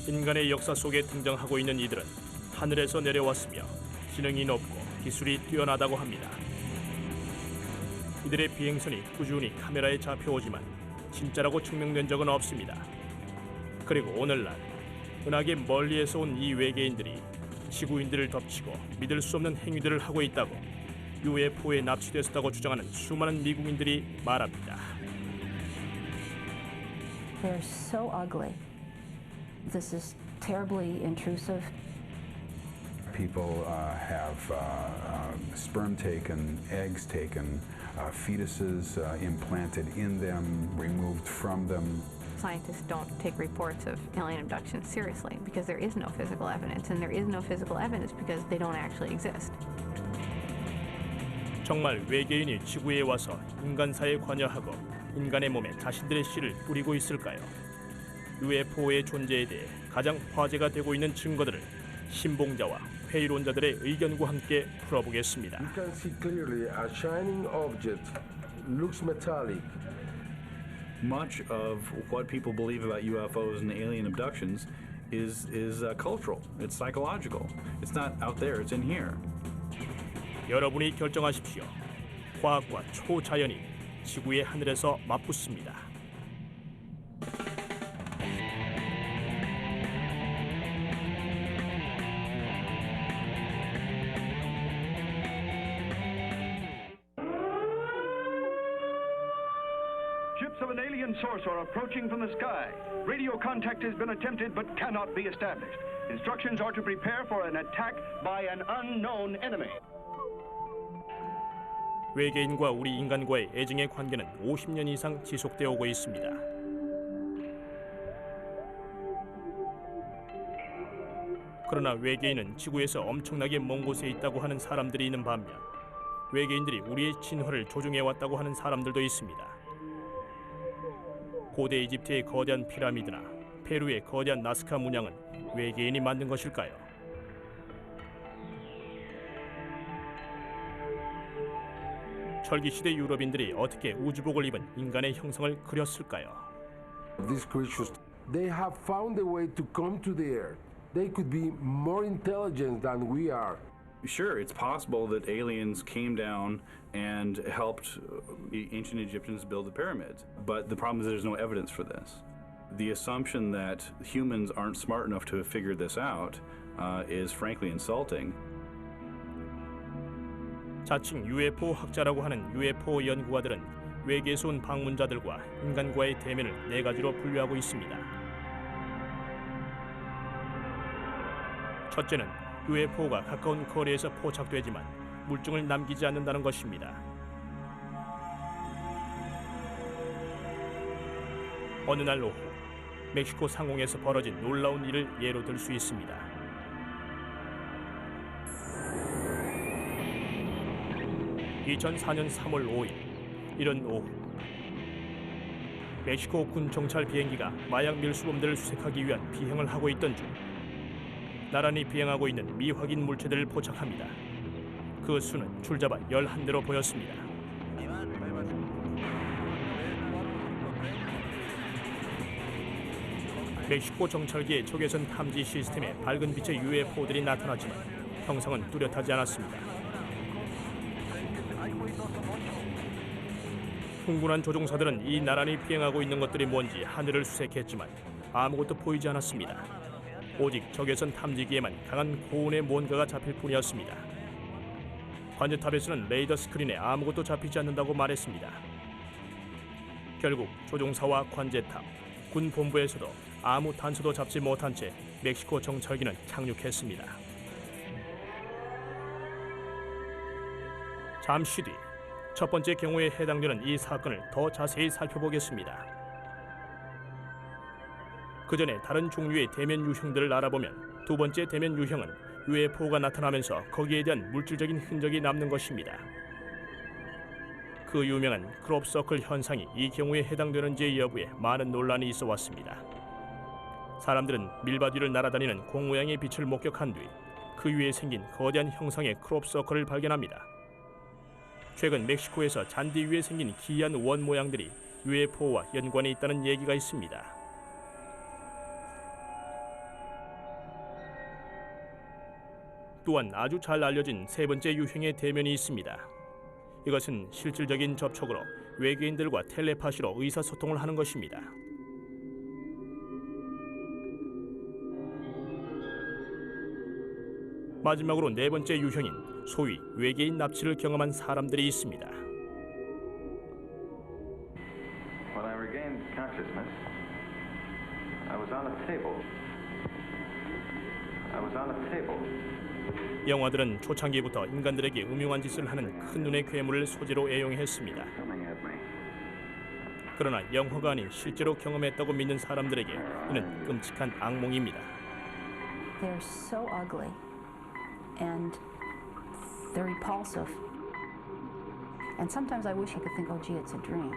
인간의 역사 속에 등장하고 있는 이들은 하늘에서 내려왔으며 지능이 높고 기술이 뛰어나다고 합니다. 이들의 비행선이 꾸준히 카메라에 잡혀오지만 진짜라고 증명된 적은 없습니다. 그리고 오늘날 은하계 멀리에서 온 이 외계인들이 지구인들을 덮치고 믿을 수 없는 행위들을 하고 있다고 UFO에 납치됐었다고 주장하는 수많은 미국인들이 말합니다. They're so ugly. This is terribly intrusive. People have sperm taken, eggs taken, fetuses implanted in them, removed from them. Scientists don't take reports of alien abduction seriously because there is no physical evidence, and there is no physical evidence because they don't actually exist. 정말 외계인이 지구에 와서 인간사에 관여하고 인간의 몸에 자신들의 씨를 뿌리고 있을까요? UFO의 존재에 대해 가장 화제가 되고 있는 증거들을 신봉자와 회의론자들의 의견과 함께 풀어보겠습니다. You can see clearly a shining object, looks metallic. Much of what people believe about UFOs and alien abductions is cultural. It's psychological. It's not out there. It's in here. 여러분이 결정하십시오. 과학과 초자연이 지구의 하늘에서 맞붙습니다. Ships of an alien source are approaching from the sky. Radio contact has been attempted but cannot be established. Instructions are to prepare for an attack by an unknown enemy. 외계인과 우리 인간과의 애증의 관계는 50년 이상 지속되어 오고 있습니다. 그러나 외계인은 지구에서 엄청나게 먼 곳에 있다고 하는 사람들이 있는 반면 외계인들이 우리의 진화를 조종해왔다고 하는 사람들도 있습니다. 고대 이집트의 거대한 피라미드나 페루의 거대한 나스카 문양은 외계인이 만든 것일까요? 철기시대 유럽인들이 어떻게 우주복을 입은 인간의 형상을 그렸을까요? These creatures, they have found a way to come to the earth. They could be more intelligent than we are. Sure, it's possible that aliens came down and helped ancient Egyptians build the pyramids. But the problem is there's no evidence for this. The assumption that humans aren't smart enough to have figured this out is frankly insulting. 자칭 UFO 학자라고 하는 UFO 연구가들은 외계에서 온 방문자들과 인간과의 대면을 네 가지로 분류하고 있습니다. 첫째는 UFO가 가까운 거리에서 포착되지만 물증을 남기지 않는다는 것입니다. 어느 날 오후 멕시코 상공에서 벌어진 놀라운 일을 예로 들 수 있습니다. 2004년 3월 5일 이른 오후 멕시코 군 정찰 비행기가 마약 밀수범들을 수색하기 위한 비행을 하고 있던 중 나란히 비행하고 있는 미확인 물체들을 포착합니다. 그 수는 줄잡아 11대로 보였습니다. 멕시코 정찰기의 적외선 탐지 시스템에 밝은 빛의 UFO들이 나타났지만 형상은 뚜렷하지 않았습니다. 흥분한 조종사들은 이 나란히 비행하고 있는 것들이 뭔지 하늘을 수색했지만 아무것도 보이지 않았습니다. 오직 적외선 탐지기에만 강한 고온의 뭔가가 잡힐 뿐이었습니다. 관제탑에서는 레이더 스크린에 아무것도 잡히지 않는다고 말했습니다. 결국 조종사와 관제탑, 군 본부에서도 아무 단서도 잡지 못한 채 멕시코 정찰기는 착륙했습니다. 잠시 뒤 첫 번째 경우에 해당되는 이 사건을 더 자세히 살펴보겠습니다. 그 전에 다른 종류의 대면 유형들을 알아보면 두 번째 대면 유형은 UFO가 나타나면서 거기에 대한 물질적인 흔적이 남는 것입니다. 그 유명한 크롭서클 현상이 이 경우에 해당되는지 여부에 많은 논란이 있어 왔습니다. 사람들은 밀밭 위를 날아다니는 공 모양의 빛을 목격한 뒤 그 위에 생긴 거대한 형상의 크롭서클을 발견합니다. 최근 멕시코에서 잔디 위에 생긴 기이한 원 모양들이 UFO와 연관이 있다는 얘기가 있습니다. 또한 아주 잘 알려진 세 번째 유형의 대면이 있습니다. 이것은 실질적인 접촉으로 외계인들과 텔레파시로 의사소통을 하는 것입니다. 마지막으로 네 번째 유형인 소위 외계인 납치를 경험한 사람들이 있습니다. When I regained consciousness, I was on a table. 영화들은 초창기부터 인간들에게 음흉한 짓을 하는 큰 눈의 괴물을 소재로 애용했습니다. 그러나 영화가 아닌 실제로 경험했다고 믿는 사람들에게 이는 끔찍한 악몽입니다. They're so ugly and they're repulsive. And sometimes I wish I could think, oh, gee, it's a dream.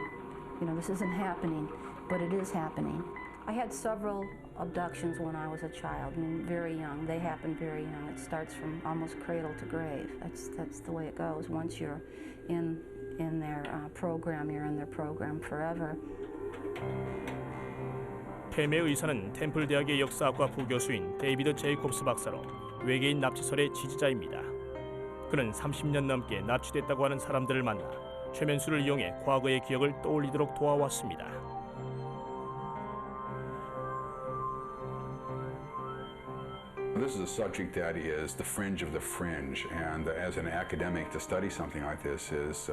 You know, this isn't happening, but it is happening. I had several abductions when I was a child. I mean, very young. They happen very young. It starts from almost cradle to grave. That's the way it goes. Once you're in their program, you're in their program forever. 팸의 의사는 템플 대학의 역사학과 부교수인 데이비드 제이콥스 박사로 외계인 납치설의 지지자입니다. 그는 30년 넘게 납치됐다고 하는 사람들을 만나 최면술을 이용해 과거의 기억을 떠올리도록 도와왔습니다. This is a subject that is the fringe of the fringe, and as an academic to study something like this is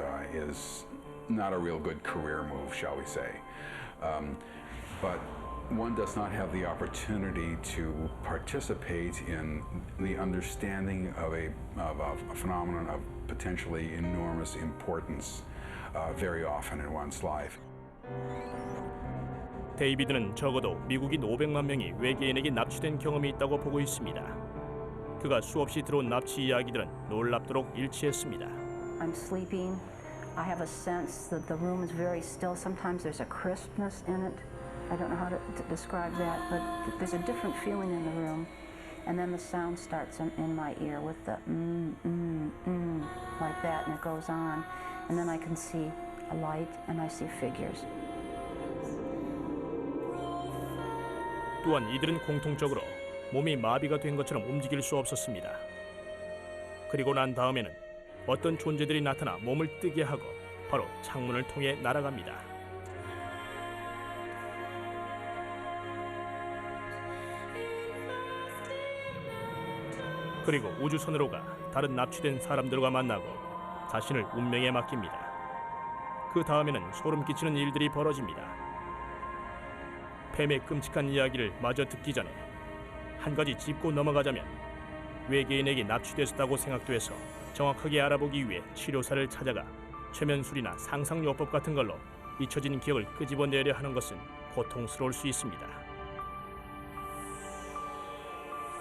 not a real good career move, shall we say. But one does not have the opportunity to participate in the understanding of a phenomenon of potentially enormous importance very often in one's life. 데이비드는 적어도 미국인 500만 명이 외계인에게 납치된 경험이 있다고 보고 있습니다. 그가 수없이 들어온 납치 이야기들은 놀랍도록 일치했습니다. I'm sleeping. I have a sense that the room is very still. Sometimes there's a crispness in it. I don't know how to describe that, but there's a different feeling in the room. And then the sound starts in my ear with the like that, and it goes on. And then I can see a light and I see figures. 또한 이들은 공통적으로 몸이 마비가 된 것처럼 움직일 수 없었습니다. 그리고 난 다음에는 어떤 존재들이 나타나 몸을 뜨게 하고 바로 창문을 통해 날아갑니다. 그리고 우주선으로가 다른 납치된 사람들과 만나고 자신을 운명에 맡깁니다. 그 다음에는 소름 끼치는 일들이 벌어집니다. 팸의 끔찍한 이야기를 마저 듣기 전에 한 가지 짚고 넘어가자면 외계인에게 납치됐다고 생각돼서 정확하게 알아보기 위해 치료사를 찾아가 최면술이나 상상요법 같은 걸로 잊혀진 기억을 끄집어내려 하는 것은 고통스러울 수 있습니다.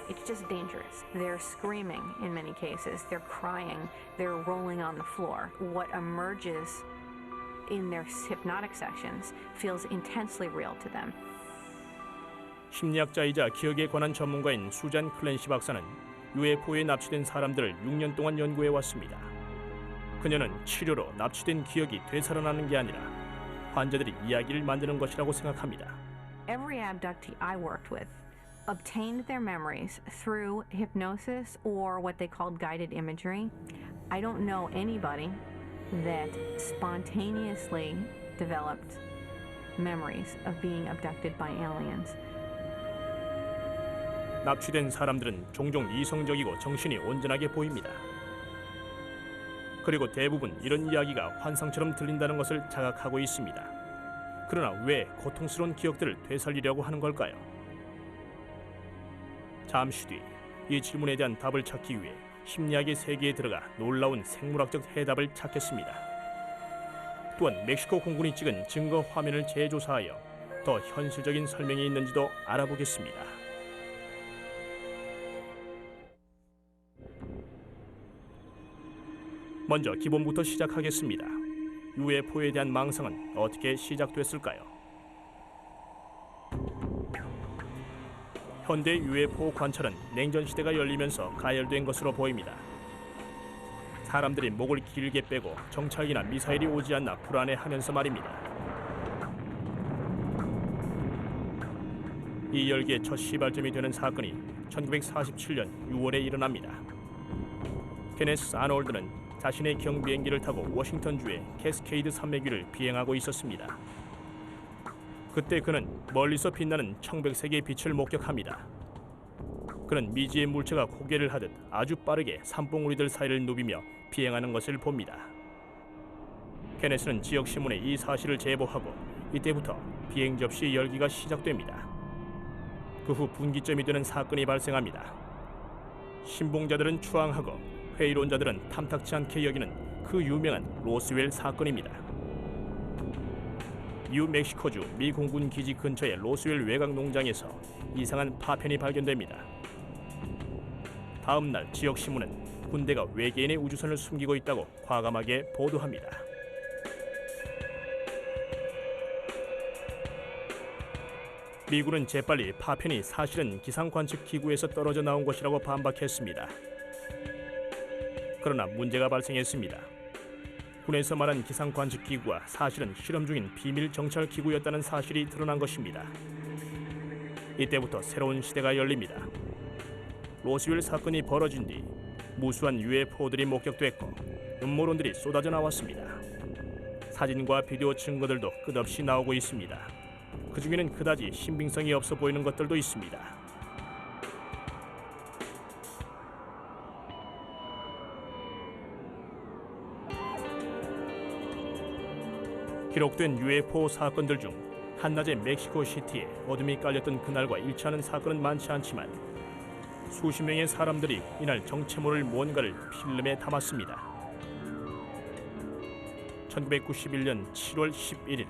It's just dangerous. They're screaming in many cases. They're crying. They're rolling on the floor. What emerges in their hypnotic sections feels intensely real to them. 심리학자이자 기억에 관한 전문가인 수잔 클랜시 박사는 UFO에 납치된 사람들을 6년 동안 연구해 왔습니다. 그녀는 치료로 납치된 기억이 되살아나는 게 아니라 환자들이 이야기를 만드는 것이라고 생각합니다. Every abductee I worked with obtained their memories through hypnosis or what they called guided imagery. I don't know anybody that spontaneously developed memories of being abducted by aliens. 납치된 사람들은 종종 이성적이고 정신이 온전하게 보입니다. 그리고 대부분 이런 이야기가 환상처럼 들린다는 것을 자각하고 있습니다. 그러나 왜 고통스러운 기억들을 되살리려고 하는 걸까요? 잠시 뒤 이 질문에 대한 답을 찾기 위해 심리학의 세계에 들어가 놀라운 생물학적 해답을 찾겠습니다. 또한 멕시코 공군이 찍은 증거 화면을 재조사하여 더 현실적인 설명이 있는지도 알아보겠습니다. 먼저 기본부터 시작하겠습니다. UFO에 대한 망상은 어떻게 시작됐을까요? 현대 UFO 관찰은 냉전 시대가 열리면서 가열된 것으로 보입니다. 사람들이 목을 길게 빼고 정찰기나 미사일이 오지 않나 불안해하면서 말입니다. 이 열기의 첫 시발점이 되는 사건이 1947년 6월에 일어납니다. 케네스 아놀드는 자신의 경비행기를 타고 워싱턴주의 캐스케이드 산맥 위를 비행하고 있었습니다. 그때 그는 멀리서 빛나는 청백색의 빛을 목격합니다. 그는 미지의 물체가 고개를 하듯 아주 빠르게 산봉우리들 사이를 누비며 비행하는 것을 봅니다. 케네스는 지역신문에 이 사실을 제보하고 이때부터 비행 접시 열기가 시작됩니다. 그 후 분기점이 되는 사건이 발생합니다. 신봉자들은 추앙하고 회의론자들은 탐탁치 않게 여기는 그 유명한 로스웰 사건입니다. 뉴멕시코주 미 공군 기지 근처의 로스웰 외곽 농장에서 이상한 파편이 발견됩니다. 다음 날 지역 신문은 군대가 외계인의 우주선을 숨기고 있다고 과감하게 보도합니다. 미군은 재빨리 파편이 사실은 기상 관측 기구에서 떨어져 나온 것이라고 반박했습니다. 그러나 문제가 발생했습니다. 군에서 말한 기상 관측 기구가 사실은 실험 중인 비밀 정찰 기구였다는 사실이 드러난 것입니다. 이때부터 새로운 시대가 열립니다. 로스웰 사건이 벌어진 뒤 무수한 UFO들이 목격됐고 음모론들이 쏟아져 나왔습니다. 사진과 비디오 증거들도 끝없이 나오고 있습니다. 그 중에는 그다지 신빙성이 없어 보이는 것들도 있습니다. 기록된 UFO 사건들 중 한낮에 멕시코 시티에 어둠이 깔렸던 그날과 일치하는 사건은 많지 않지만 수십 명의 사람들이 이날 정체 모를 무언가를 필름에 담았습니다. 1991년 7월 11일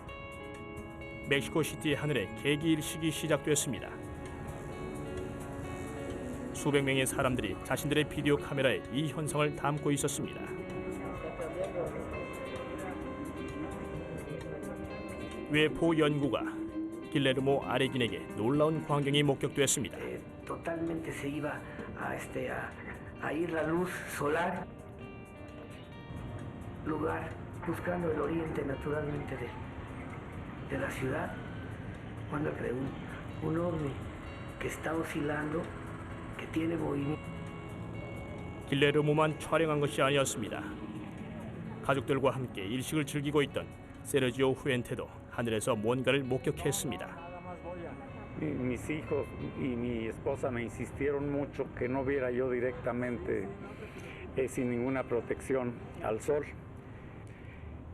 멕시코 시티의 하늘에 개기일식이 시작됐습니다. 수백 명의 사람들이 자신들의 비디오 카메라에 이 현상을 담고 있었습니다. UFO 연구가 길레르모 아레긴에게 놀라운 광경이 목격됐습니다. Totalmente se iba a ir la luz solar, lugar buscando el oriente naturalmente de la ciudad, cuando creó un ovni que está oscilando, que tiene movimiento. 길레르모만 촬영한 것이 아니었습니다. 가족들과 함께 일식을 즐기고 있던 세르지오 후엔테도 하늘에서 뭔가를 목격했습니다. Mis hijos y mi esposa me insistieron mucho que no viera yo directamente sin ninguna protección al sol.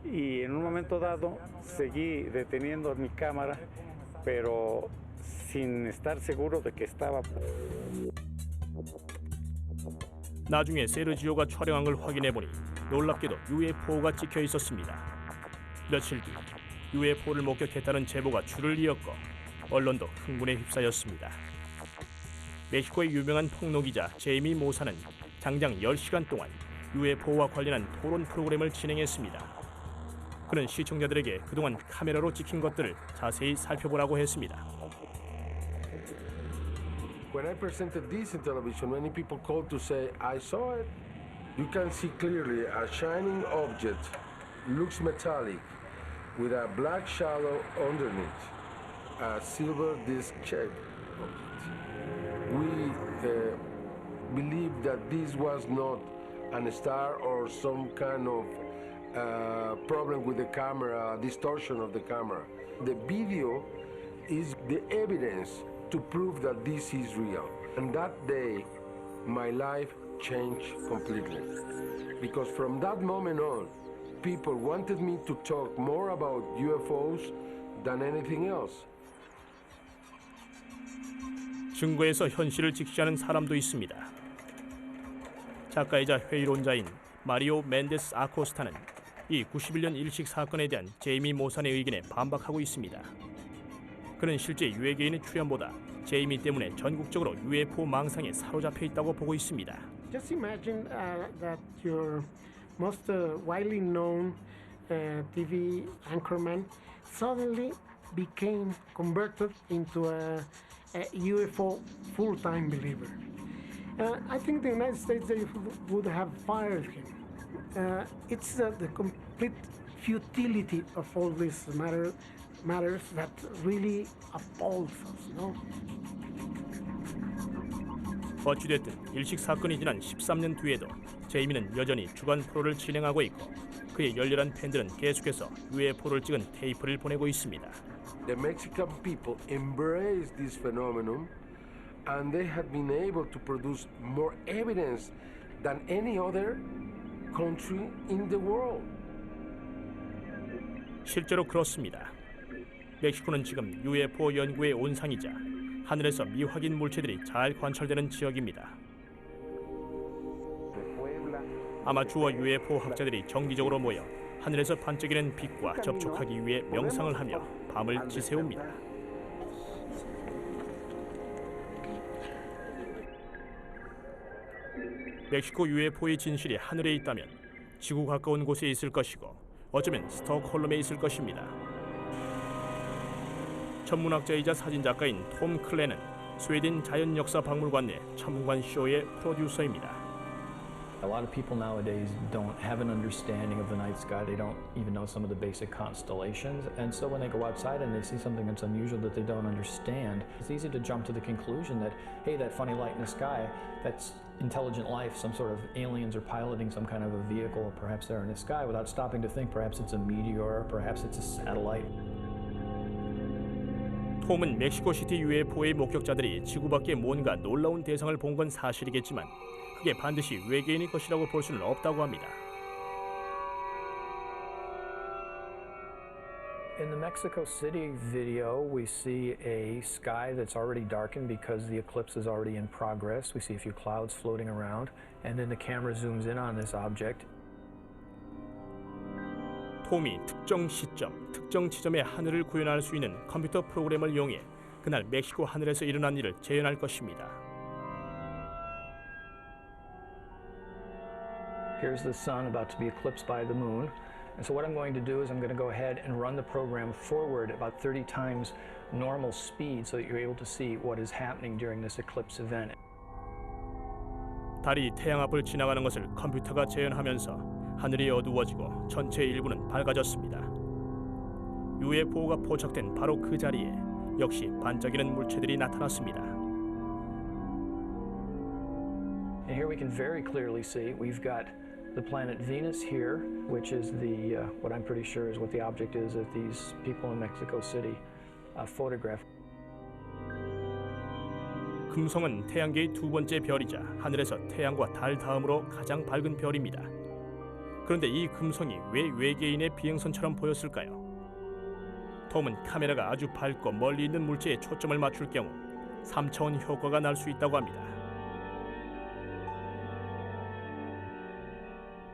Y en un momento dado seguí deteniendo mi cámara, pero sin estar seguro de que estaba. 나중에 세르지오가 촬영한 걸 확인해 보니 놀랍게도 UFO가 찍혀 있었습니다. 며칠 뒤 UFO를 목격했다는 제보가 줄을 이었고 언론도 흥분에 휩싸였습니다. 멕시코의 유명한 폭로기자 제이미 모사는 장장 10시간 동안 UFO와 관련한 토론 프로그램을 진행했습니다. 그는 시청자들에게 그동안 카메라로 찍힌 것들을 자세히 살펴보라고 했습니다. When I presented this in television, many people called to say, I saw it. You can see clearly a shining object, looks metallic, with a black shadow underneath, a silver disc shape. We believe that this was not a star or some kind of problem with the camera, distortion of the camera. The video is the evidence to prove that this is real. And that day, my life changed completely. Because from that moment on, people wanted me to talk more about UFOs than anything else. 증거에서 현실을 직시하는 사람도 있습니다. 작가이자 회의론자인 마리오 멘데스 아코스타는 이 91년 일식 사건에 대한 제이미 모산의 의견에 반박하고 있습니다. 그는 실제 외계인의 출현보다 제이미 때문에 전국적으로 UFO 망상에 사로잡혀 있다고 보고 있습니다. Just imagine that your most widely known TV anchorman suddenly became converted into a UFO full-time believer. I think the United States they would have fired him. It's the complete futility of all these matters that really appalls us, no? 어찌됐든 일식 사건이 지난 13년 뒤에도 제이미는 여전히 주간 프로를 진행하고 있고 그의 열렬한 팬들은 계속해서 UFO를 찍은 테이프를 보내고 있습니다. The Mexican people embrace this phenomenon and they have been able to produce more evidence than any other country in the world. 실제로 그렇습니다. 멕시코는 지금 UFO 연구의 온상이자 하늘에서 미확인 물체들이 잘 관찰되는 지역입니다. 아마추어 UFO 학자들이 정기적으로 모여 하늘에서 반짝이는 빛과 접촉하기 위해 명상을 하며 밤을 지새웁니다. 멕시코 UFO의 진실이 하늘에 있다면 지구 가까운 곳에 있을 것이고 어쩌면 스톡홀름에 있을 것입니다. 천문학자이자 사진작가인 톰 클레는 스웨덴 자연역사박물관 내 천문관 쇼의 프로듀서입니다. A lot of people nowadays don't have an understanding of the night sky. They don't even know some of the basic constellations. And so when they go outside and they see something that's unusual that they don't understand, it's easy to jump to the conclusion that, hey, that funny light in the sky, that's intelligent life, some sort of aliens are piloting some kind of a vehicle, perhaps they're in the sky, without stopping to think perhaps it's a meteor, perhaps it's a satellite. 톰은 멕시코시티 UFO의 목격자들이 지구 밖에 뭔가 놀라운 대상을 본 건 사실이겠지만 그게 반드시 외계인의 것이라고 볼 수는 없다고 합니다. In the Mexico City video, we see a sky that's already darkened because the eclipse is already in progress. We see a few clouds floating around, and then the camera zooms in on this object. 톰이 특정 시점, 특정 지점의 하늘을 구현할 수 있는 컴퓨터 프로그램을 이용해 그날 멕시코 하늘에서 일어난 일을 재현할 것입니다. Here's the sun about to be eclipsed by the moon. And so what I'm going to do is I'm going to go ahead and run the program forward about 30 times normal speed so that you're able to see what is happening during this eclipse event. 달이 태양 앞을 지나가는 것을 컴퓨터가 재현하면서 하늘이 어두워지고 전체 일부는 밝아졌습니다. UFO가 포착된 바로 그 자리에 역시 반짝이는 물체들이 나타났습니다. And here we can very clearly see we've got the planet Venus here, which is the what I'm pretty sure is what the object is that these people in Mexico City photographed. 금성은 태양계의 두 번째 별이자 하늘에서 태양과 달 다음으로 가장 밝은 별입니다. 그런데 이 금성이 왜 외계인의 비행선처럼 보였을까요? 톰은 카메라가 아주 밝고 멀리 있는 물체에 초점을 맞출 경우 3차원 효과가 날 수 있다고 합니다.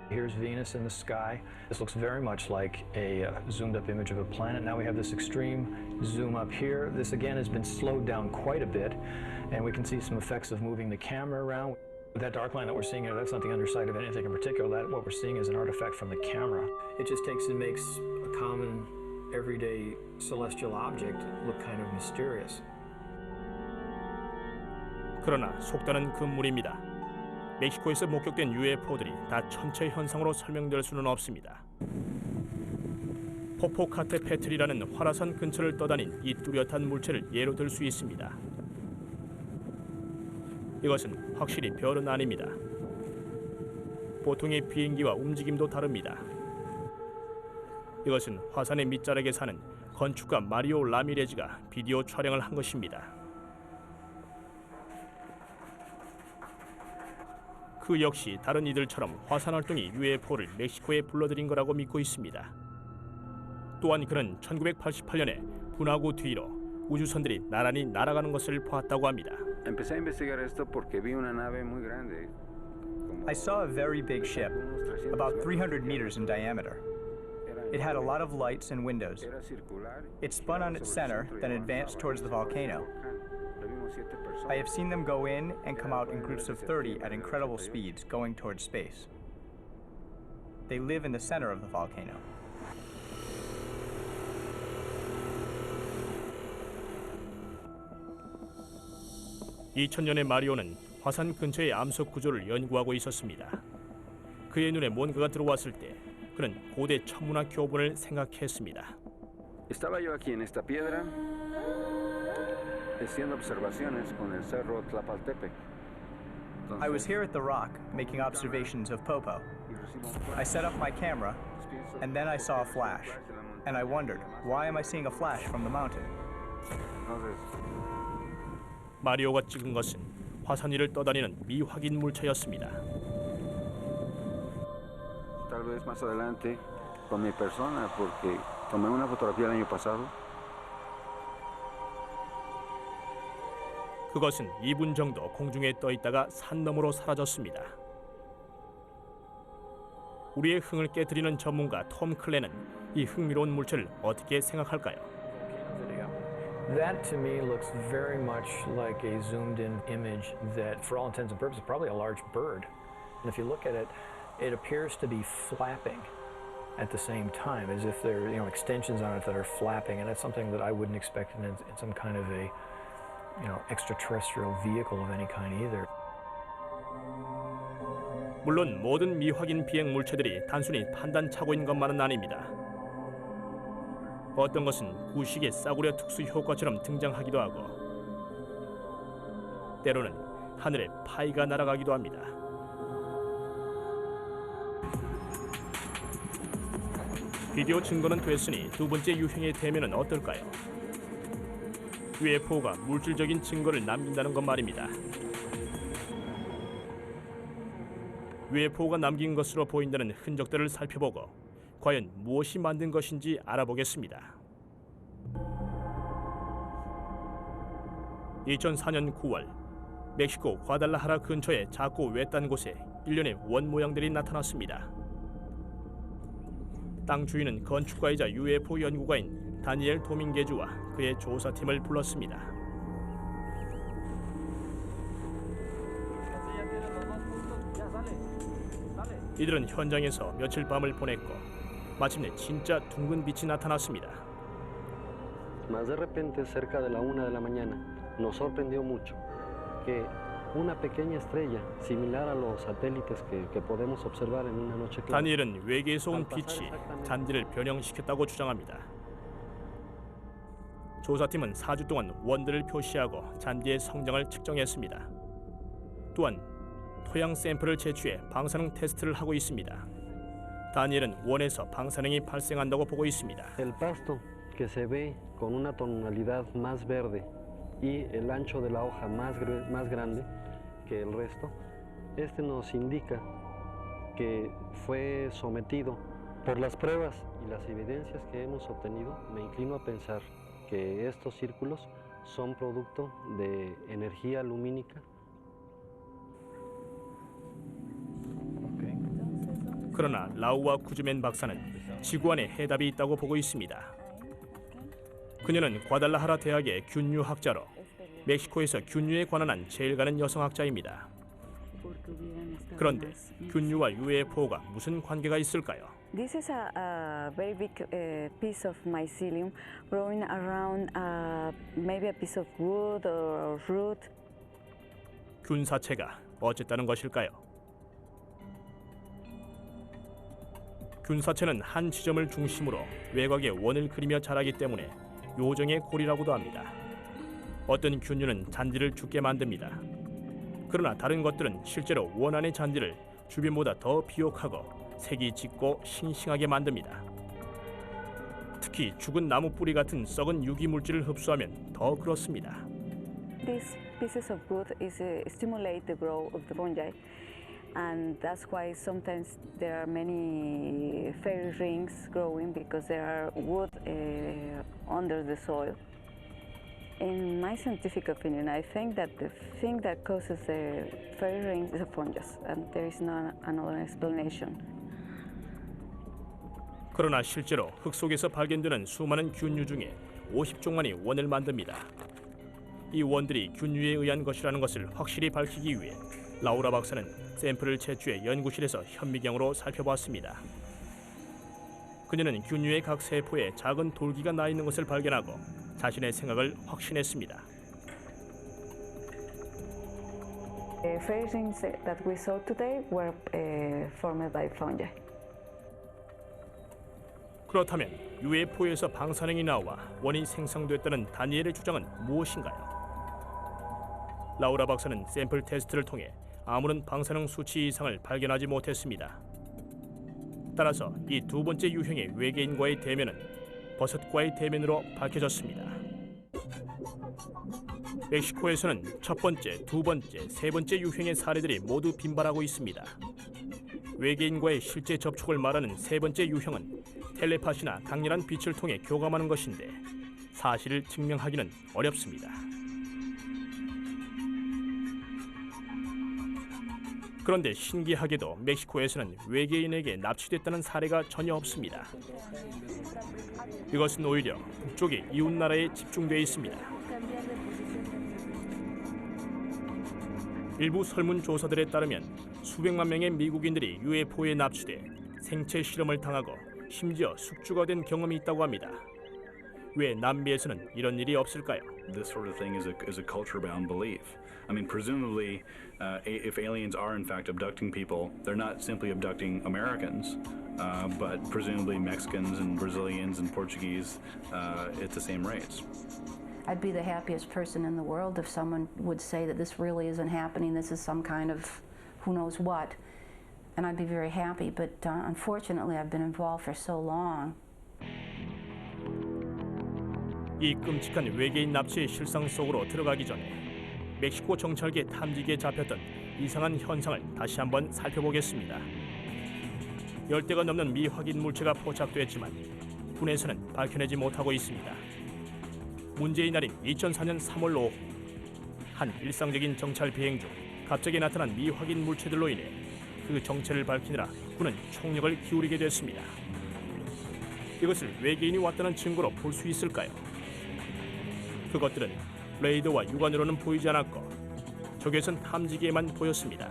Here's Venus in the sky. This looks very much like a zoomed up image of a planet. Now we have this extreme zoom up here. This again has been slowed down quite a bit, and we can see some effects of moving the camera around. That dark line that we're seeing here, that's not the underside of anything in particular. That what we're seeing is an artifact from the camera. It just takes and makes a common, everyday celestial object look kind of mysterious. 그러나 속단은 금물입니다. 멕시코에서 목격된 UFO들이 다 천체 현상으로 설명될 수는 없습니다. 포포카테페틀이라는 활화산 근처를 떠다닌 이 뚜렷한 물체를 예로 들 수 있습니다. 이것은 확실히 별은 아닙니다. 보통의 비행기와 움직임도 다릅니다. 이것은 화산의 밑자락에 사는 건축가 마리오 라미레즈가 비디오 촬영을 한 것입니다. 그 역시 다른 이들처럼 화산 활동이 UFO를 멕시코에 불러들인 거라고 믿고 있습니다. 또한 그는 1988년에 분화구 뒤로 우주선들이 나란히 날아가는 것을 보았다고 합니다. Empecé a investigar esto porque vi una nave muy grande. I saw a very big ship, about 300 meters in diameter. It had a lot of lights and windows. It spun on its center, then advanced towards the volcano. I have seen them go in and come out in groups of 30 at incredible speeds, going towards space. They live in the center of the volcano. (2000년에) 마리오는 화산 근처의 암석 구조를 연구하고 있었습니다. 그의 눈에 뭔가가 들어왔을 때 그는 고대 천문학 교본을 생각했습니다. Estaba yo aquí en esta piedra haciendo observaciones con el cerro Tlapaltepec. I was here at the rock making observations of Popo. I set up my camera, and then I saw a flash. And I wondered, why am I seeing a flash from the mountain? 마리오가 찍은 것은 화산 위를 떠다니는 미확인 물체였습니다. Tal vez más adelante con mi persona, porque tomé una fotografía el año pasado. 그것은 2분 정도 공중에 떠 있다가 산 너머로 사라졌습니다. 우리의 흥을 깨뜨리는 전문가 톰 클레는 이 흥미로운 물체를 어떻게 생각할까요? That to me looks very much like a zoomed in image that for all intents and purposes is probably a large bird. And if you look at it, it appears to be flapping at the same time, as if there are extensions on it that are flapping, and that's something that I wouldn't expect in some kind of a extraterrestrial vehicle of any kind either. 물론 모든 미확인 비행 물체들이 단순히 판단착오인 것만은 아닙니다. 어떤 것은 구식의 싸구려 특수 효과처럼 등장하기도 하고 때로는 하늘에 파이가 날아가기도 합니다. 비디오 증거는 됐으니 두 번째 유형의 대면은 어떨까요? UFO가 물질적인 증거를 남긴다는 것 말입니다. UFO가 남긴 것으로 보인다는 흔적들을 살펴보고 과연 무엇이 만든 것인지 알아보겠습니다. 2004년 9월 멕시코 과달라하라 근처의 작고 외딴 곳에 일련의 원 모양들이 나타났습니다. 땅 주인은 건축가이자 UFO 연구가인 다니엘 도밍게즈와 그의 조사팀을 불렀습니다. 이들은 현장에서 며칠 밤을 보냈고 마침내 진짜 둥근 빛이 나타났습니다. Más de repente, cerca de la 1 de la mañana, nos sorprendió mucho que una pequeña estrella, similar a los satélites que podemos observar en una noche clara. 다니엘은 외계에서 온 빛이 잔디를 변형시켰다고 주장합니다. 조사팀은 4주 동안 원들을 표시하고 잔디의 성장을 측정했습니다. 또한 토양 샘플을 채취해 방사능 테스트를 하고 있습니다. 다니엘은 원에서 방사능이 발생한다고 보고 있습니다. El pasto que se ve con una tonalidad más verde y el ancho de la hoja más grande que el resto, este nos indica que fue sometido por las pruebas y las evidencias que hemos obtenido. Me inclino a pensar que estos círculos son producto de energía lumínica. 그러나 라우와 쿠즈맨 박사는 지구 안에 해답이 있다고 보고 있습니다. 그녀는 과달라하라 대학의 균유학자로 멕시코에서 균유에 관한 제일 가는 여성학자입니다. 그런데 균유와 UFO가 무슨 관계가 있을까요? This is a very big piece of mycelium growing around maybe a piece of wood or root. 균사체가 어쨌다는 것일까요? 균사체는 한 지점을 중심으로 외곽에 원을 그리며 자라기 때문에 요정의 고리라고도 합니다. 어떤 균류는 잔디를 죽게 만듭니다. 그러나 다른 것들은 실제로 원 안의 잔디를 주변보다 더 비옥하고 색이 짙고 싱싱하게 만듭니다. 특히 죽은 나무 뿌리 같은 썩은 유기물질을 흡수하면 더 그렇습니다. These pieces of wood stimulate the growth of the fungi. And that's why sometimes there are many fairy rings growing because there are wood under the soil. In my scientific opinion, I think that the thing that causes the fairy rings is a fungus, and there is no another explanation. 그러나 실제로 흙 속에서 발견되는 수많은 균류 중에 50종만이 원을 만듭니다. 이 원들이 균류에 의한 것이라는 것을 확실히 밝히기 위해 라우라 박사는 샘플을 채취해 연구실에서 현미경으로 살펴봤습니다. 그녀는 균류의 각 세포에 작은 돌기가 나 있는 것을 발견하고 자신의 생각을 확신했습니다. The fairy rings that we saw today were formed by fungi. 그렇다면 UFO에서 방사능이 나와 원이 생성됐다는 다니엘의 주장은 무엇인가요? 라우라 박사는 샘플 테스트를 통해 아무런 방사능 수치 이상을 발견하지 못했습니다. 따라서 이 두 번째 유형의 외계인과의 대면은 버섯과의 대면으로 밝혀졌습니다. 멕시코에서는 첫 번째, 두 번째, 세 번째 유형의 사례들이 모두 빈발하고 있습니다. 외계인과의 실제 접촉을 말하는 세 번째 유형은 텔레파시나 강렬한 빛을 통해 교감하는 것인데 사실을 증명하기는 어렵습니다. 그런데 신기하게도 멕시코에서는 외계인에게 납치됐다는 사례가 전혀 없습니다. 이것은 오히려 북쪽의 이웃나라에 집중되어 있습니다. 일부 설문조사들에 따르면 수백만 명의 미국인들이 UFO에 납치돼 생체 실험을 당하고 심지어 숙주가 된 경험이 있다고 합니다. 왜 남미에서는 이런 일이 없을까요? This sort of thing is a culture-bound belief. I mean, presumably, if aliens are in fact abducting people, they're not simply abducting Americans, but presumably Mexicans and Brazilians and Portuguese at the same rates. I'd be the happiest person in the world if someone would say that this really isn't happening, this is some kind of who knows what, and I'd be very happy, but unfortunately I've been involved for so long. 이 끔찍한 외계인 납치의 실상 속으로 들어가기 전에 멕시코 정찰계 탐지기에 잡혔던 이상한 현상을 다시 한번 살펴보겠습니다. 10대가 넘는 미확인 물체가 포착됐지만 군에서는 밝혀내지 못하고 있습니다. 문제의 날인 2004년 3월 5일 한 일상적인 정찰 비행 중 갑자기 나타난 미확인 물체들로 인해 그 정체를 밝히느라 군은 총력을 기울이게 됐습니다. 이것을 외계인이 왔다는 증거로 볼 수 있을까요? 그것들은 레이더와 육안으로는 보이지 않았고 적외선 탐지기에만 보였습니다.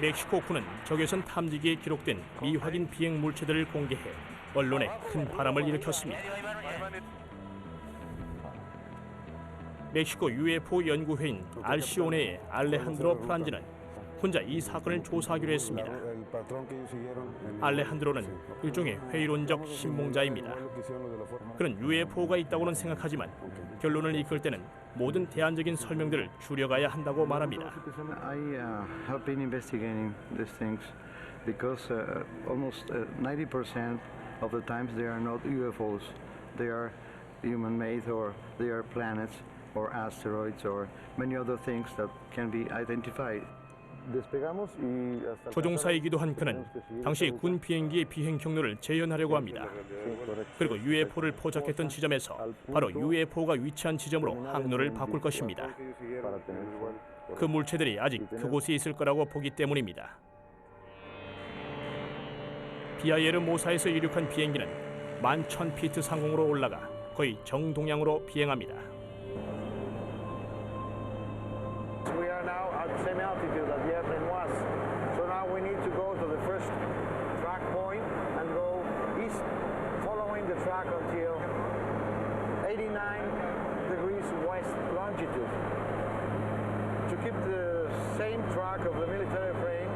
멕시코 군은 적외선 탐지기에 기록된 미확인 비행 물체들을 공개해 언론에 큰 바람을 일으켰습니다. 멕시코 UFO 연구회인 알시오네의 알레한드로 프란지는 혼자 이 사건을 조사하기로 했습니다. 알레한드로는 일종의 회의론적 신봉자입니다. 그는 UFO가 있다고는 생각하지만 결론을 이끌 때는 모든 대안적인 설명들을 줄여가야 한다고 말합니다. I have been investigating these things because almost 90% of the times they are not UFOs. They are human-made or they are planets or asteroids or many other things that can be identified. 조종사이기도 한 그는 당시 군 비행기의 비행 경로를 재현하려고 합니다. 그리고 UFO를 포착했던 지점에서 바로 UFO가 위치한 지점으로 항로를 바꿀 것입니다. 그 물체들이 아직 그곳에 있을 거라고 보기 때문입니다. 비아예르 모사에서 이륙한 비행기는 11,000피트 상공으로 올라가 거의 정동향으로 비행합니다. We are now at the same altitude that the airplane was. So now we need to go to the first track point and go east, following the track until 89 degrees west longitude. To keep the same track of the military plane.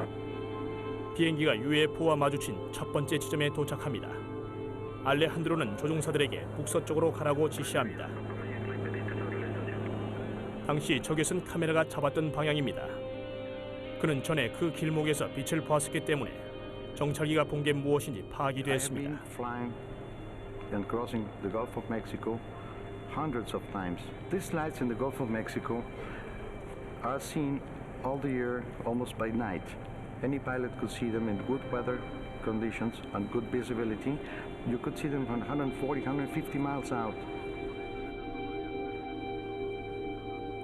비행기가 UFO와 마주친 첫 번째 지점에 도착합니다. 알레한드로는 조종사들에게 북서쪽으로 가라고 지시합니다. 당시 적외선 카메라가 잡았던 방향입니다. 그는 전에 그 길목에서 빛을 보았기 때문에 정찰기가 본 게 무엇인지 파악이 됐습니다. I have been flying and crossing the Gulf of Mexico hundreds of times. These lights in the Gulf of Mexico are seen all the year, almost by night. Any pilot could see them in good weather conditions and good visibility. You could see them from 140, 150 miles out.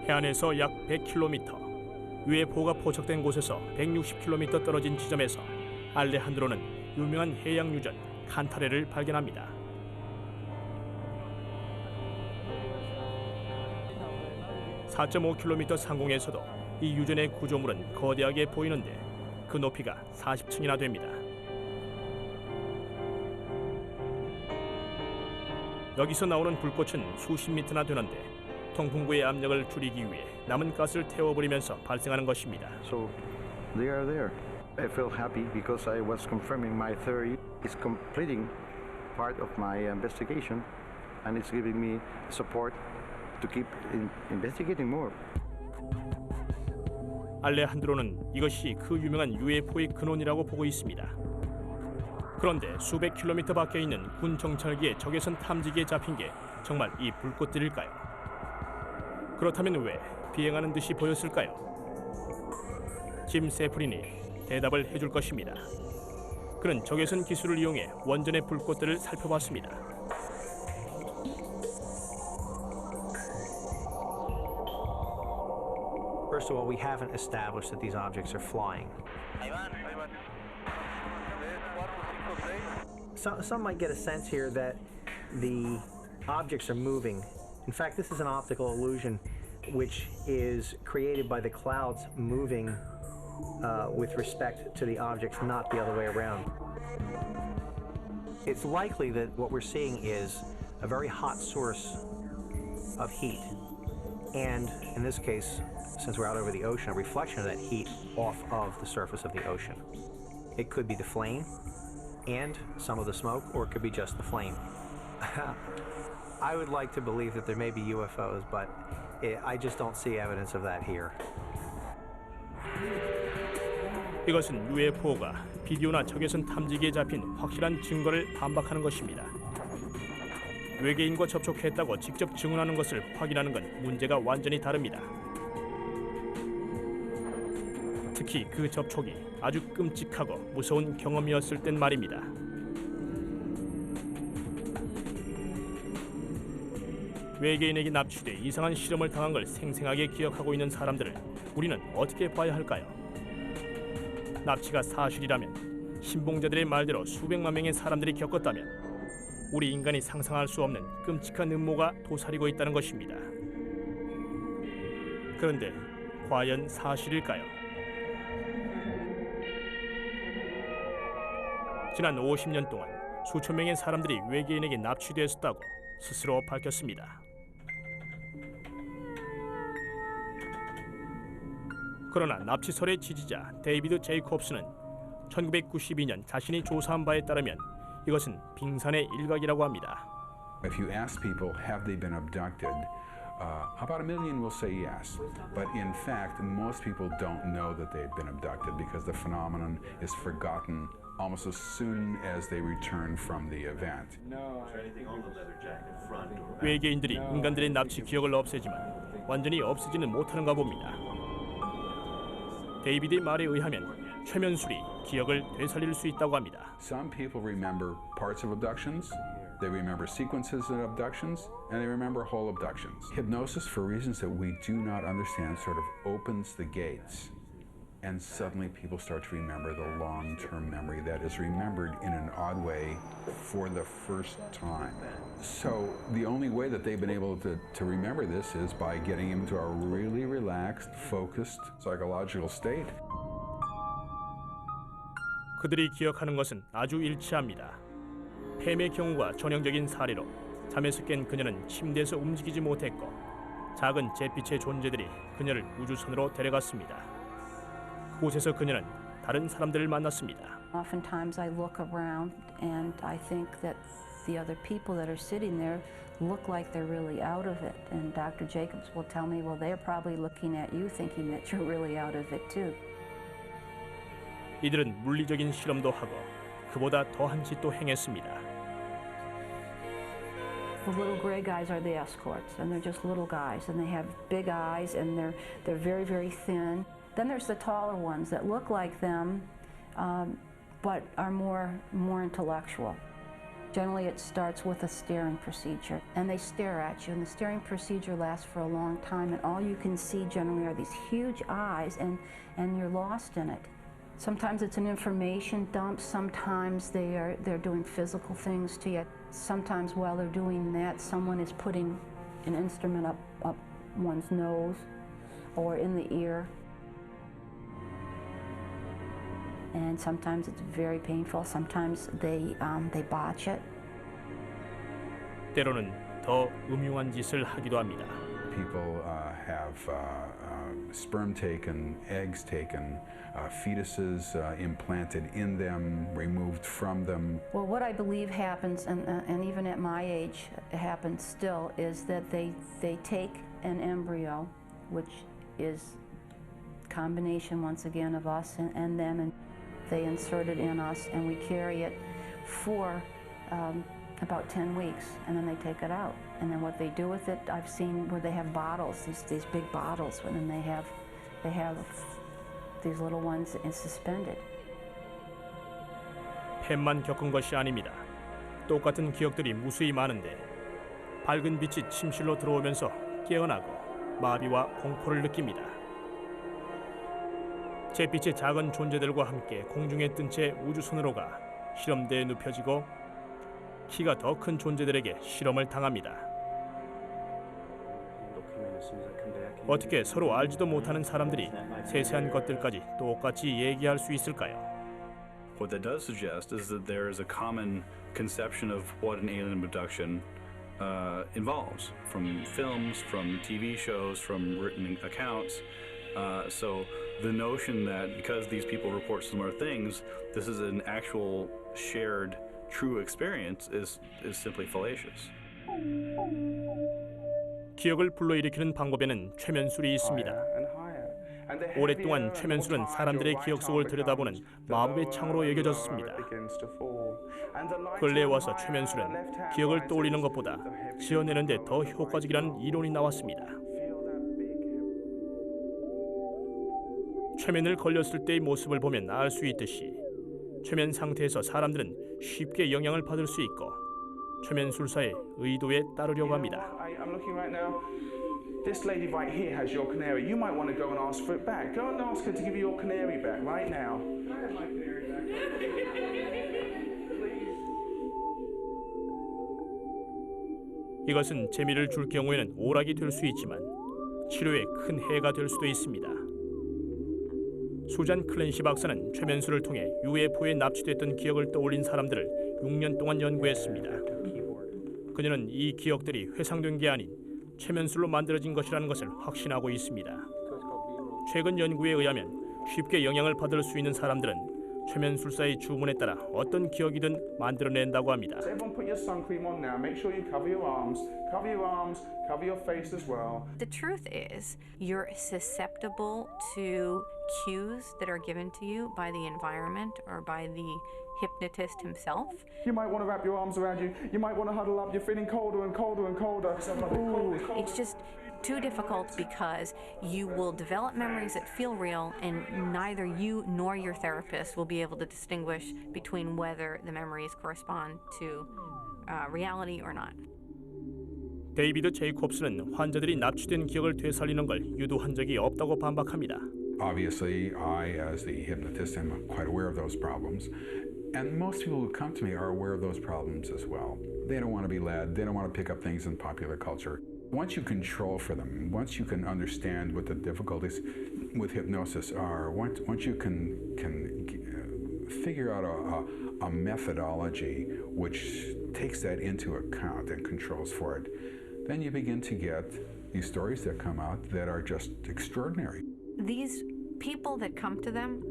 해안에서 약 100km, UFO가 포착된 곳에서 160km 떨어진 지점에서 알레한드로는 유명한 해양 유전 칸타레를 발견합니다. (4.5km) 상공에서도 이 유전의 구조물은 거대하게 보이는데 그 높이가 40층이나 됩니다. 여기서 나오는 불꽃은 수십 미터나 되는데 통풍구의 압력을 줄이기 위해 남은 가스를 태워버리면서 발생하는 것입니다. So they are there. I feel happy because I was confirming my theory. It's completing part of my investigation and it's giving me support to keep investigating more. 알레한드로는 이것이 그 유명한 UFO의 근원이라고 보고 있습니다. 그런데 수백 킬로미터 밖에 있는 군 정찰기의 적외선 탐지기에 잡힌 게 정말 이 불꽃들일까요? 그렇다면 왜 비행하는 듯이 보였을까요? 짐 세프린이 대답을 해줄 것입니다. 그는 적외선 기술을 이용해 원전의 불꽃들을 살펴봤습니다. First of all, we haven't established that these objects are flying. Some might get a sense here that the objects are moving. In fact, this is an optical illusion which is created by the clouds moving with respect to the objects, not the other way around. It's likely that what we're seeing is a very hot source of heat. And in this case, since we're out over the ocean, a reflection of that heat off of the surface of the ocean. It could be the flame and some of the smoke, or it could be just the flame. I would like to believe that there may be UFOs, but I just don't see evidence of that here. 이것은 UFO가 비디오나 적외선 탐지기에 잡힌 확실한 증거를 반박하는 것입니다. 외계인과 접촉했다고 직접 증언하는 것을 확인하는 건 문제가 완전히 다릅니다. 특히 그 접촉이 아주 끔찍하고 무서운 경험이었을 땐 말입니다. 외계인에게 납치돼 이상한 실험을 당한 걸 생생하게 기억하고 있는 사람들을 우리는 어떻게 봐야 할까요? 납치가 사실이라면, 신봉자들의 말대로 수백만 명의 사람들이 겪었다면 우리 인간이 상상할 수 없는 끔찍한 음모가 도사리고 있다는 것입니다. 그런데 과연 사실일까요? 지난 50년 동안 수천 명의 사람들이 외계인에게 납치되었다고 스스로 밝혔습니다. 그러나 납치설의 지지자 데이비드 제이콥스는 1992년 자신이 조사한 바에 따르면 이것은 빙산의 일각이라고 합니다. If you ask people, have they been abducted? About 1 million will say yes, but in fact, most people don't know that they've been abducted because the phenomenon is forgotten almost as soon as they return from the event. 외계인들이 인간들의 납치 기억을 없애지만 완전히 없애지는 못하는가 봅니다. 데이비드의 말에 의하면 최면술이 기억을 되살릴 수 있다고 합니다. Some people remember parts of abductions, they remember sequences of abductions, and they remember whole abductions. Hypnosis, for reasons that we do not understand, sort of opens the gates, and suddenly people start to remember the long-term memory that is remembered in an odd way for the first time. So the only way that they've been able to remember this is by getting into a really relaxed, focused psychological state. 그들이 기억하는 것은 아주 일치합니다. 팸의 경우가 전형적인 사례로 잠에서 깬 그녀는 침대에서 움직이지 못했고 작은 잿빛의 존재들이 그녀를 우주선으로 데려갔습니다. 그곳에서 그녀는 다른 사람들을 만났습니다. Oftentimes I look around and I think that the other people that are sitting there look like they're really out of it. And Dr. Jacobs will tell me, well, they're probably looking at you thinking that you're really out of it too. 이들은 물리적인 실험도 하고 그보다 더한 짓도 행했습니다. The little gray guys are the escorts, and they're just little guys, and they have big eyes, and they're very, very thin. Then there's the taller ones that look like them, but are more intellectual. Generally, it starts with a staring procedure, and they stare at you, and the staring procedure lasts for a long time, and all you can see generally are these huge eyes, and you're lost in it. Sometimes it's an information dump, sometimes they're doing physical things to you. Sometimes while they're doing that, someone is putting an instrument up one's nose or in the ear. And sometimes it's very painful. Sometimes they botch it. 때로는 더 음흉한 짓을 하기도 합니다. People have sperm taken, eggs taken, fetuses implanted in them, removed from them. Well, what I believe happens, and even at my age happens still, is that they take an embryo, which is combination once again of us and them, and they insert it in us, and we carry it for about 10 weeks, and then they take it out. And then what they do with it, I've seen where they have bottles, these big bottles, and then they have these little ones suspended. 팬만 겪은 것이 아닙니다. 똑같은 기억들이 무수히 많은데 밝은 빛이 침실로 들어오면서 깨어나고 마비와 공포를 느낍니다. 잿빛의 작은 존재들과 함께 공중에 뜬 채 우주선으로 가 실험대에 눕혀지고 키가 더 큰 존재들에게 실험을 당합니다. 어떻게 서로 알지도 못하는 사람들이 세세한 것들까지 똑같이 얘기할 수 있을까요? What that does suggest is that there is a common conception of what an alien abduction involves, from films, from TV shows, from written accounts. So the notion that because these people report similar things, this is an actual shared true experience is simply fallacious. 기억을 불러일으키는 방법에는 최면술이 있습니다. 오랫동안 최면술은 사람들의 기억 속을 들여다보는 마법의 창으로 여겨졌습니다. 근래에 와서 최면술은 기억을 떠올리는 것보다 지어내는 데 더 효과적이라는 이론이 나왔습니다. 최면을 걸렸을 때의 모습을 보면 알 수 있듯이 최면 상태에서 사람들은 쉽게 영향을 받을 수 있고 최면술사의 의도에 따르려고 합니다. I'm looking right now. This lady right here has your canary. You might want to go and ask for it back. Go and ask her to give you your canary back right now. Can I have my canary back? 이것은 재미를 줄 경우에는 오락이 될 수 있지만 치료에 큰 해가 될 수도 있습니다. 수잔 클랜시 박사는 최면술을 통해 UFO에 납치됐던 기억을 떠올린 사람들을 6년 동안 연구했습니다. 그녀는 이 기억들이 회상된 게 아닌 최면술로 만들어진 것이라는 것을 확신하고 있습니다. 최근 연구에 의하면 쉽게 영향을 받을 수 있는 사람들은 최면술사의 주문에 따라 어떤 기억이든 만들어낸다고 합니다. So everyone put your sun cream on now. Make sure you cover your arms, cover your arms, cover your face as well. The truth is, you're susceptible to cues that are given to you by the environment or by the hypnotist himself. You might want to wrap your arms around you. You might want to huddle up. You're feeling colder and colder and colder. Ooh. It's just too difficult because you will develop memories that feel real, and neither you nor your therapist will be able to distinguish between whether the memories correspond to reality or not. 데이비드 제이콥스는 환자들이 납치된 기억을 되살리는 걸 유도한 적이 없다고 반박합니다. Obviously, I, as the hypnotist, am quite aware of those problems. And most people who come to me are aware of those problems as well. They don't want to be led. They don't want to pick up things in popular culture. Once you control for them, once you can understand what the difficulties with hypnosis are, once you can figure out a methodology which takes that into account and controls for it, then you begin to get these stories that come out that are just extraordinary. These people that come to them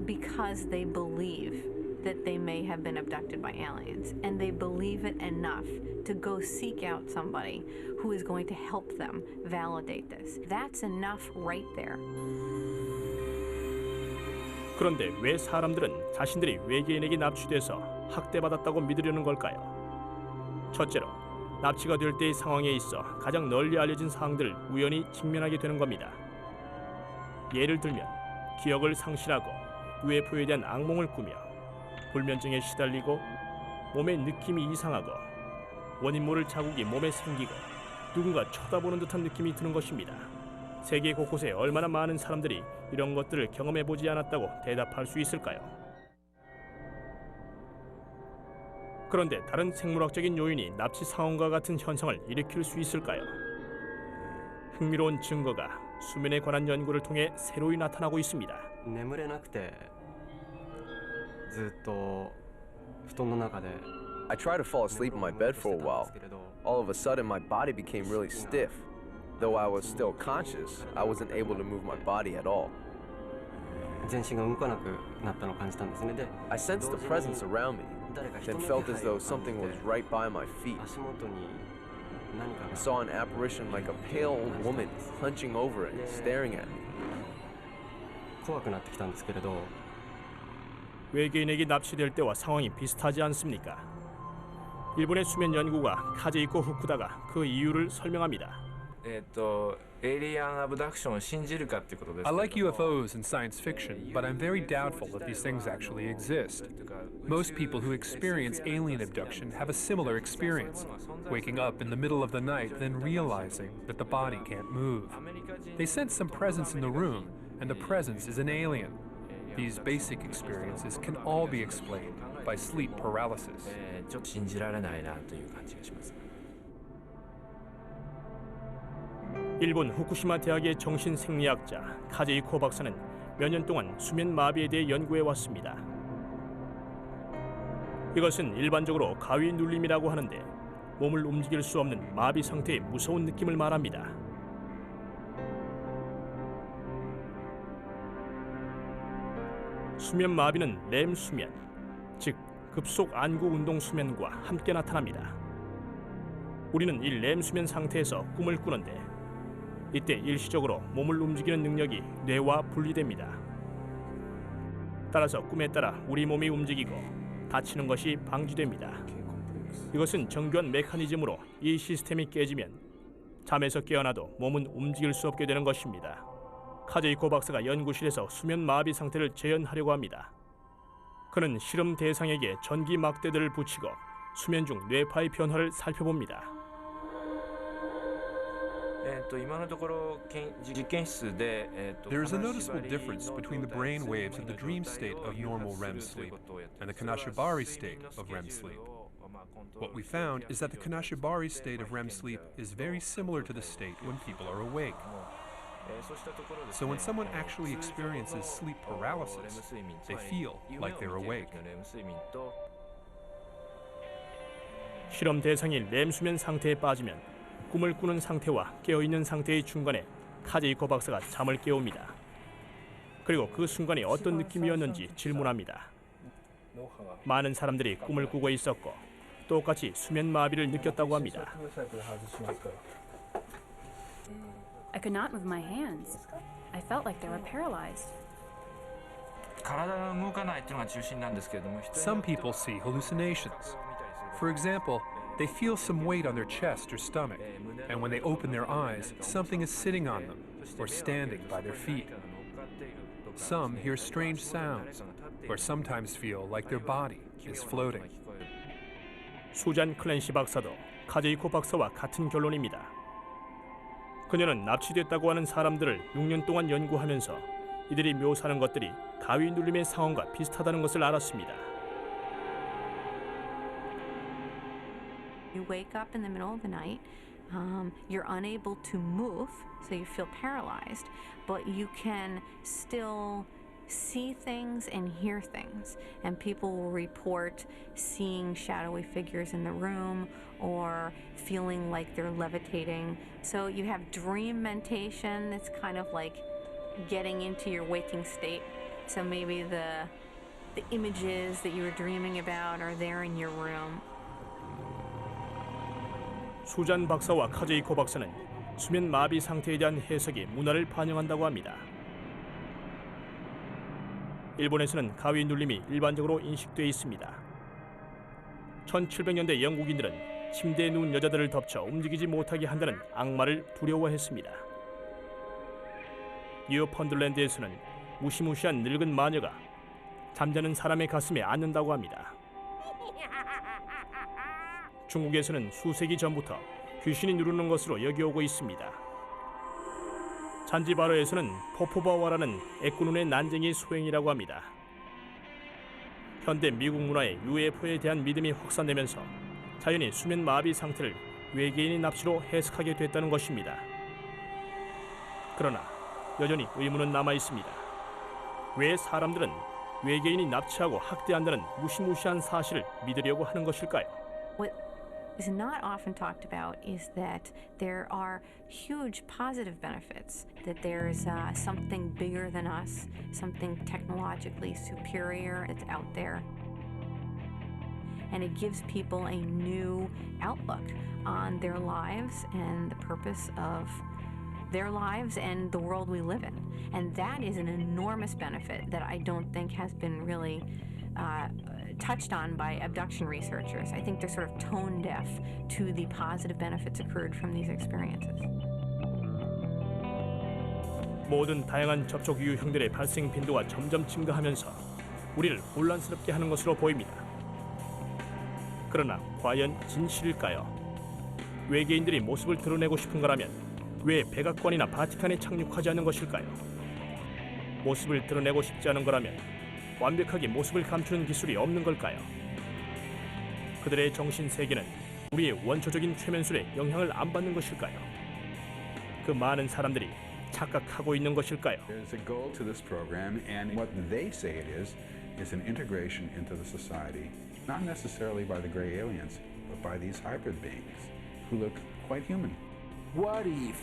because they believe that they may have been abducted by aliens, and they believe it enough to go seek out somebody who is going to help them validate this. That's enough right there. 그런데 왜 사람들은 자신들이 외계인에게 납치돼서 학대받았다고 믿으려는 걸까요? 첫째로, 납치가 될 때의 상황에 있어 가장 널리 알려진 사항들을 우연히 직면하게 되는 겁니다. 예를 들면 기억을 상실하고 UFO에 대한 악몽을 꾸며 불면증에 시달리고 몸의 느낌이 이상하고 원인 모를 자국이 몸에 생기고 누군가 쳐다보는 듯한 느낌이 드는 것입니다. 세계 곳곳에 얼마나 많은 사람들이 이런 것들을 경험해보지 않았다고 대답할 수 있을까요? 그런데 다른 생물학적인 요인이 납치 상황과 같은 현상을 일으킬 수 있을까요? 흥미로운 증거가 수면에 관한 연구를 통해 새로이 나타나고 있습니다. 眠れなくてずっと布団の中で I tried to fall asleep in my bed for a while. All of a sudden, my body became really stiff. Though I was still conscious, I wasn't able to move my body at all. 全身が動かなくなったのを感じたんですね。で、 I sensed the presence around me, then felt as though something was right by my feet. I saw an apparition like a pale old woman hunching over and staring at me. 怖くなってきたんですけれど 외계인에게 납치될 때와 상황이 비슷하지 않습니까? 일본의 수면 연구가 카제이코 후쿠다가 그 이유를 설명합니다. I like UFOs in science fiction, but I'm very doubtful that these things actually exist. Most people who experience alien abduction have a similar experience, waking up in the middle of the night, then realizing that the body can't move. They sense some presence in the room, and the presence is an alien. These basic experiences can all be explained by sleep paralysis. 일본 후쿠시마 대학의 정신생리학자 카제이코 박사는 몇 년 동안 수면 마비에 대해 연구해 왔습니다. 이것은 일반적으로 가위 눌림이라고 하는데 몸을 움직일 수 없는 마비 상태의 무서운 느낌을 말합니다. 수면 마비는 렘 수면, 즉 급속 안구 운동 수면과 함께 나타납니다. 우리는 이 렘 수면 상태에서 꿈을 꾸는데 이때 일시적으로 몸을 움직이는 능력이 뇌와 분리됩니다. 따라서 꿈에 따라 우리 몸이 움직이고 다치는 것이 방지됩니다. 이것은 정교한 메커니즘으로 이 시스템이 깨지면 잠에서 깨어나도 몸은 움직일 수 없게 되는 것입니다. 카제이코 박사가 연구실에서 수면 마비 상태를 재현하려고 합니다. 그는 실험 대상에게 전기 막대들을 붙이고 수면 중 뇌파의 변화를 살펴봅니다. There is a noticeable difference between the brain waves of the dream state of normal REM sleep and the Kanashibari state of REM sleep. What we found is that the Kanashibari state of REM sleep is very similar to the state when people are awake. So when someone actually experiences sleep paralysis, they feel like they're awake. 실험 대상이 렘 수면 상태에 빠지면 꿈을 꾸는 상태와 깨어있는 상태의 중간에 카제이코 박사가 잠을 깨웁니다. 그리고 그 순간이 어떤 느낌이었는지 질문합니다. 많은 사람들이 꿈을 꾸고 있었고 똑같이 수면 마비를 느꼈다고 합니다. I could not move my hands. I felt like they were paralyzed. Some people see hallucinations. For example, they feel some weight on their chest or stomach, and when they open their eyes, something is sitting on them or standing by their feet. Some hear strange sounds, or sometimes feel like their body is floating. 수잔 클랜시 박사도 카제이코 박사와 같은 결론입니다. 그녀는 납치됐다고 하는 사람들을 6년 동안 연구하면서 이들이 묘사하는 것들이 가위 눌림의 상황과 비슷하다는 것을 알았습니다. You wake up in the middle of the night, you're unable to move, so you feel paralyzed, but you can still see things and hear things. And people will report seeing shadowy figures in the room or feeling like they're levitating. So you have dream mentation that's kind of like getting into your waking state. So maybe the images that you were dreaming about are there in your room. 수잔 박사와 카제이코 박사는 수면 마비 상태에 대한 해석이 문화를 반영한다고 합니다. 일본에서는 가위 눌림이 일반적으로 인식돼 있습니다. 1700년대 영국인들은 침대에 누운 여자들을 덮쳐 움직이지 못하게 한다는 악마를 두려워했습니다. 뉴펀들랜드에서는 무시무시한 늙은 마녀가 잠자는 사람의 가슴에 앉는다고 합니다. 중국에서는 수세기 전부터 귀신이 누르는 것으로 여겨오고 있습니다. 잔지바르에서는 포포바와라는 애꾸눈의 난쟁이 소행이라고 합니다. 현대 미국 문화의 UFO에 대한 믿음이 확산되면서 자연히 수면 마비 상태를 외계인의 납치로 해석하게 됐다는 것입니다. 그러나 여전히 의문은 남아 있습니다. 왜 사람들은 외계인이 납치하고 학대한다는 무시무시한 사실을 믿으려고 하는 것일까요? What is not often talked about is that there are huge positive benefits, that there's something bigger than us, something technologically superior that's out there. And it gives people a new outlook on their lives and the purpose of their lives and the world we live in. And that is an enormous benefit that I don't think has been really touched on by abduction researchers. I think they're sort of tone deaf to the positive benefits accrued from these experiences. 모든 다양한 접촉 유형들의 발생 빈도가 점점 증가하면서 우리를 혼란스럽게 하는 것으로 보입니다. 그러나 과연 진실일까요? 외계인들이 모습을 드러내고 싶은 거라면 왜 백악관이나 바티칸에 착륙하지 않는 것일까요? 모습을 드러내고 싶지 않은 거라면 완벽하게 모습을 감추는 기술이 없는 걸까요? 그들의 정신 세계는 우리의 원초적인 최면술에 영향을 안 받는 것일까요? 그 많은 사람들이 착각하고 있는 것일까요? There's a goal to this program, and what they say it is an integration into the society, not necessarily by the gray aliens, but by these hybrid beings who look quite human. What if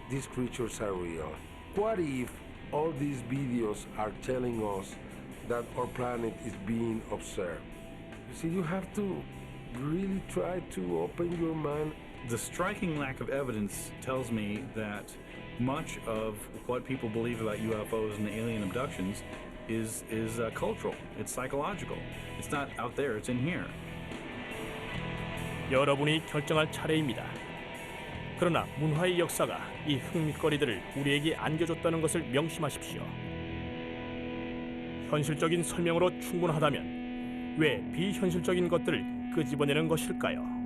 these creatures are real? What if all these videos are telling us that our planet is being observed? You see, you have to really try to open your mind. The striking lack of evidence tells me that much of what people believe about UFOs and alien abductions is cultural. It's psychological. It's not out there. It's in here. 여러분이 결정할 차례입니다. 그러나 문화의 역사가 이 흥미거리들을 우리에게 안겨줬다는 것을 명심하십시오. 현실적인 설명으로 충분하다면 왜 비현실적인 것들을 끄집어내는 것일까요?